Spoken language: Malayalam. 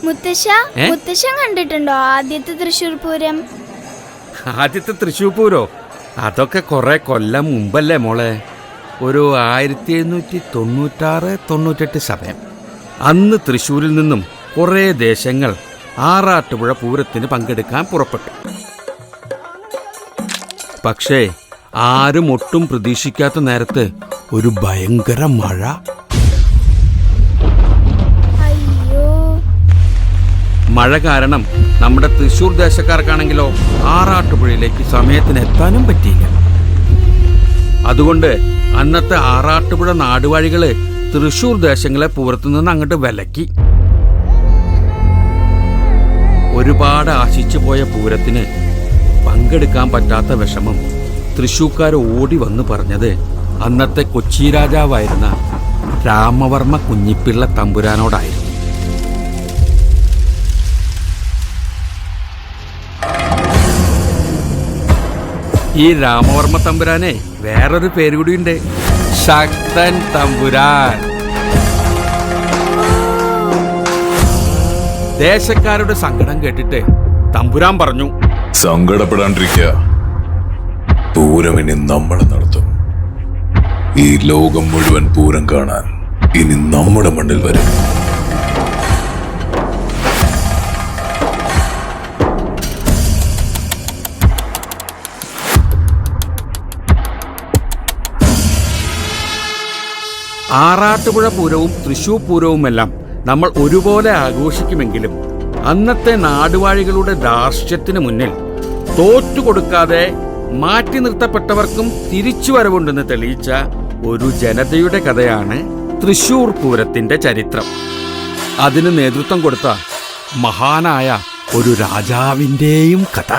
മുത്തശ്ശൻ കണ്ടിട്ടുണ്ടോ ആദ്യത്തെ തൃശ്ശൂർ പൂരം? ആദ്യത്തെ തൃശ്ശൂർ പൂരോ? അതൊക്കെ കുറെ കൊല്ലം മുമ്പല്ലേ മോളെ. ഒരു 1796-98 സമയം. അന്ന് തൃശ്ശൂരിൽ നിന്നും കുറേ ദേശങ്ങൾ ആറാട്ടുപുഴ പൂരത്തിന് പങ്കെടുക്കാൻ പുറപ്പെട്ടു. പക്ഷേ ആരും ഒട്ടും പ്രതീക്ഷിക്കാത്ത നേരത്ത് ഒരു ഭയങ്കര മഴ. മഴ കാരണം നമ്മുടെ തൃശ്ശൂർ ദേശക്കാർക്കാണെങ്കിലോ ആറാട്ടുപുഴയിലേക്ക് സമയത്തിന് എത്താനും പറ്റിയില്ല. അതുകൊണ്ട് അന്നത്തെ ആറാട്ടുപുഴ നാടുവാഴികള് തൃശ്ശൂർ ദേശങ്ങളെ പൂരത്തുനിന്ന് അങ്ങോട്ട് വിലക്കി. ഒരുപാട് ആശിച്ചു പോയ പൂരത്തിന് പങ്കെടുക്കാൻ പറ്റാത്ത വിഷമം തൃശ്ശൂർക്കാർ ഓടി വന്ന് പറഞ്ഞത് അന്നത്തെ കൊച്ചി രാജാവായിരുന്ന രാമവർമ്മ കുഞ്ഞിപ്പിള്ള തമ്പുരാനോടായിരുന്നു. ഈ രാമവർമ്മ തമ്പുരാനെ വേറൊരു പേര് കൂടിയുണ്ട്, ശക്തൻ തമ്പുരാൻ. ദേശക്കാരുടെ സങ്കടം കേട്ടിട്ട് തമ്പുരാൻ പറഞ്ഞു, സങ്കടപ്പെടാണ്ടിരിക്കുക, പൂരം ഇനി നമ്മൾ നടത്തും. ഈ ലോകം മുഴുവൻ പൂരം കാണാൻ ഇനി നമ്മുടെ മണ്ണിൽ വരും. ആറാട്ടുപുഴ പൂരവും തൃശ്ശൂർ പൂരവുമെല്ലാം നമ്മൾ ഒരുപോലെ ആഘോഷിക്കുമെങ്കിലും അന്നത്തെ നാടുവാഴികളുടെ ധാർഷ്ട്യത്തിന് മുന്നിൽ തോറ്റുകൊടുക്കാതെ മാറ്റി നിർത്തപ്പെട്ടവർക്കും തിരിച്ചുവരവുണ്ടെന്ന് തെളിയിച്ച ഒരു ജനതയുടെ കഥയാണ് തൃശ്ശൂർ പൂരത്തിന്റെ ചരിത്രം. അതിന് നേതൃത്വം കൊടുത്ത മഹാനായ ഒരു രാജാവിൻ്റെയും കഥ.